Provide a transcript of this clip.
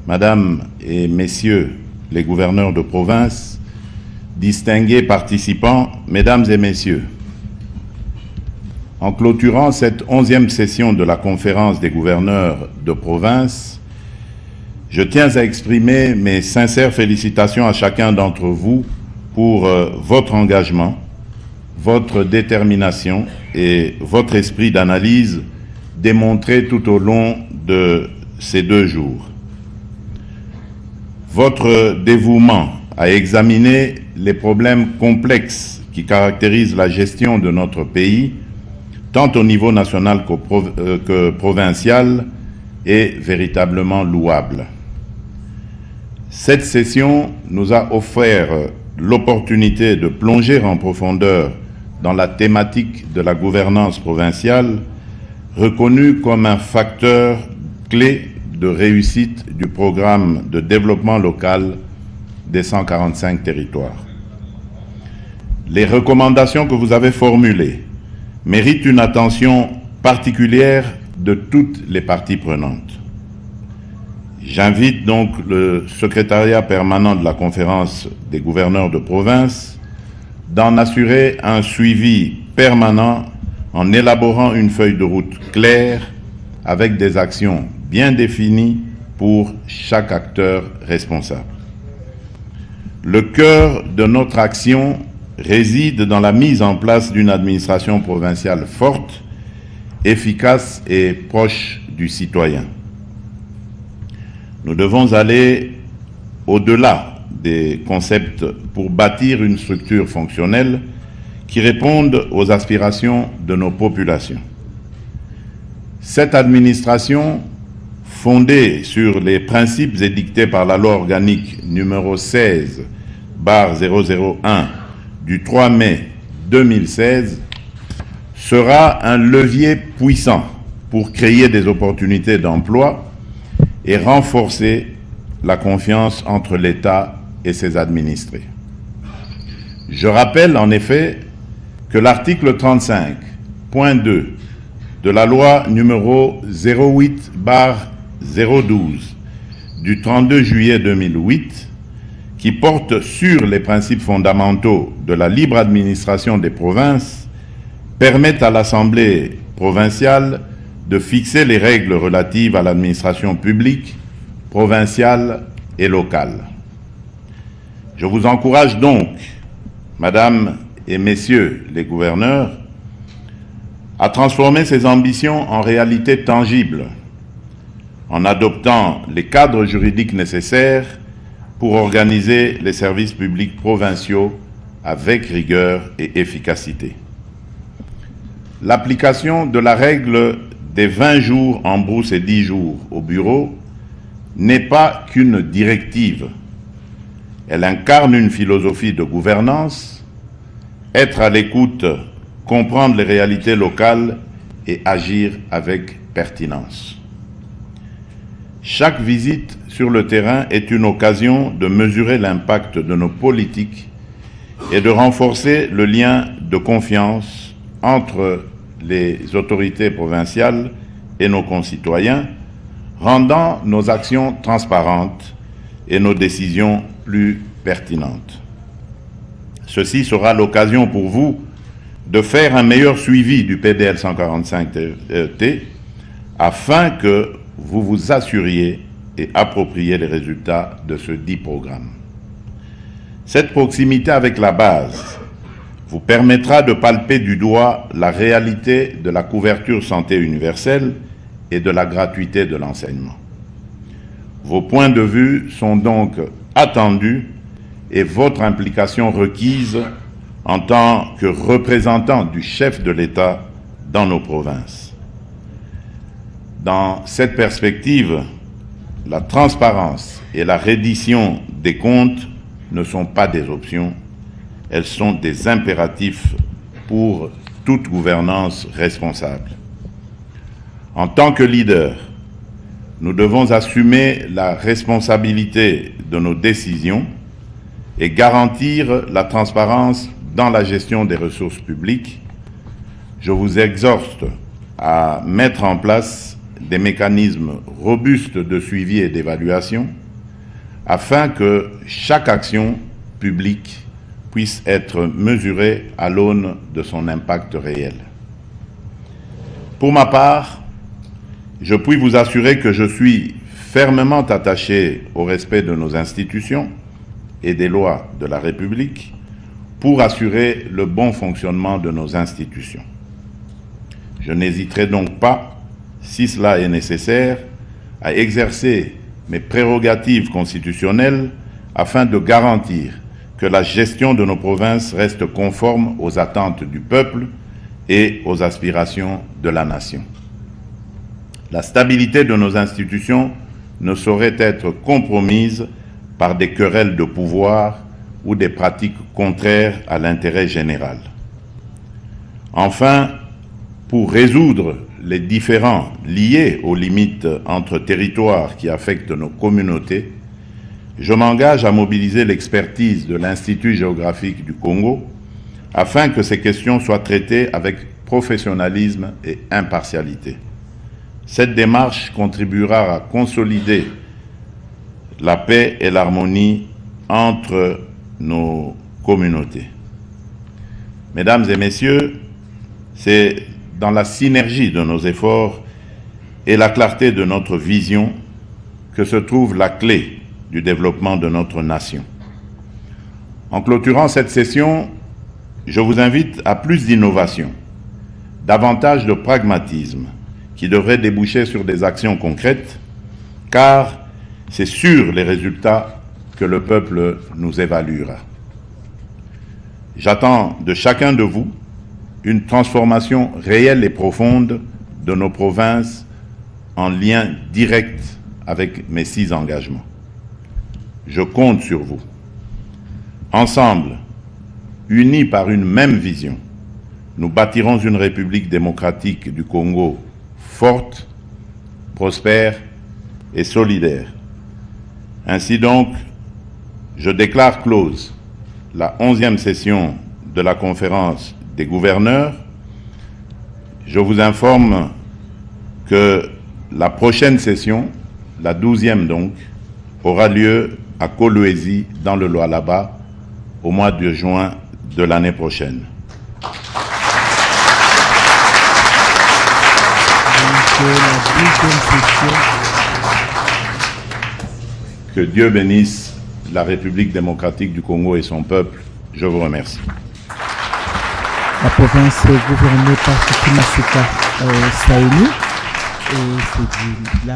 Mesdames et Messieurs les gouverneurs de province, distingués participants, Mesdames et Messieurs, en clôturant cette 11e session de la conférence des gouverneurs de province, je tiens à exprimer mes sincères félicitations à chacun d'entre vous pour votre engagement, votre détermination et votre esprit d'analyse démontré tout au long de ces 2 jours. Votre dévouement à examiner les problèmes complexes qui caractérisent la gestion de notre pays, tant au niveau national que provincial, est véritablement louable. Cette session nous a offert l'opportunité de plonger en profondeur dans la thématique de la gouvernance provinciale, reconnue comme un facteur clé de réussite du programme de développement local des 145 territoires. Les recommandations que vous avez formulées méritent une attention particulière de toutes les parties prenantes. J'invite donc le secrétariat permanent de la conférence des gouverneurs de province d'en assurer un suivi permanent en élaborant une feuille de route claire avec des actions bien définies pour chaque acteur responsable. Le cœur de notre action réside dans la mise en place d'une administration provinciale forte, efficace et proche du citoyen. Nous devons aller au-delà des concepts pour bâtir une structure fonctionnelle qui réponde aux aspirations de nos populations. Cette administration, fondée sur les principes édictés par la loi organique numéro 16/001 du 3 mai 2016, sera un levier puissant pour créer des opportunités d'emploi et renforcer la confiance entre l'État et ses administrés. Je rappelle en effet que l'article 35.2 de la loi numéro 08/012 du 32 juillet 2008, qui porte sur les principes fondamentaux de la libre administration des provinces, permet à l'Assemblée provinciale de fixer les règles relatives à l'administration publique, provinciale et locale. Je vous encourage donc, Mesdames et Messieurs les gouverneurs, à transformer ces ambitions en réalité tangible, en adoptant les cadres juridiques nécessaires pour organiser les services publics provinciaux avec rigueur et efficacité. L'application de la règle des 20 jours en brousse et 10 jours au bureau n'est pas qu'une directive. Elle incarne une philosophie de gouvernance, être à l'écoute, comprendre les réalités locales et agir avec pertinence. Chaque visite sur le terrain est une occasion de mesurer l'impact de nos politiques et de renforcer le lien de confiance entre les autorités provinciales et nos concitoyens, rendant nos actions transparentes et nos décisions plus pertinentes. Ceci sera l'occasion pour vous de faire un meilleur suivi du PDL 145T afin que vous vous assuriez et appropriez les résultats de ce dit programme. Cette proximité avec la base vous permettra de palper du doigt la réalité de la couverture santé universelle et de la gratuité de l'enseignement. Vos points de vue sont donc attendus et votre implication requise en tant que représentant du chef de l'État dans nos provinces. Dans cette perspective, la transparence et la reddition des comptes ne sont pas des options, elles sont des impératifs pour toute gouvernance responsable. En tant que leader, nous devons assumer la responsabilité de nos décisions et garantir la transparence dans la gestion des ressources publiques. Je vous exhorte à mettre en place des mécanismes robustes de suivi et d'évaluation afin que chaque action publique puisse être mesurée à l'aune de son impact réel. Pour ma part, je puis vous assurer que je suis fermement attaché au respect de nos institutions et des lois de la République pour assurer le bon fonctionnement de nos institutions. Je n'hésiterai donc pas, si cela est nécessaire, à exercer mes prérogatives constitutionnelles afin de garantir que la gestion de nos provinces reste conforme aux attentes du peuple et aux aspirations de la nation. La stabilité de nos institutions ne saurait être compromise par des querelles de pouvoir ou des pratiques contraires à l'intérêt général. Enfin, pour résoudre les différends liés aux limites entre territoires qui affectent nos communautés, je m'engage à mobiliser l'expertise de l'Institut géographique du Congo afin que ces questions soient traitées avec professionnalisme et impartialité. Cette démarche contribuera à consolider la paix et l'harmonie entre nos communautés. Mesdames et messieurs, c'est dans la synergie de nos efforts et la clarté de notre vision que se trouve la clé du développement de notre nation. En clôturant cette session, je vous invite à plus d'innovation, davantage de pragmatisme, qui devrait déboucher sur des actions concrètes, car c'est sur les résultats que le peuple nous évaluera. J'attends de chacun de vous une transformation réelle et profonde de nos provinces en lien direct avec mes 6 engagements. Je compte sur vous. Ensemble, unis par une même vision, nous bâtirons une République démocratique du Congo forte, prospère et solidaire. Ainsi donc, je déclare close la 11e session de la conférence des gouverneurs. Je vous informe que la prochaine session, la 12e donc, aura lieu à Kolwezi, dans le Lualaba, au mois de juin de l'année prochaine. Que Dieu bénisse la République démocratique du Congo et son peuple. Je vous remercie. La province est gouvernée par Sakina Seka Saini et c'est là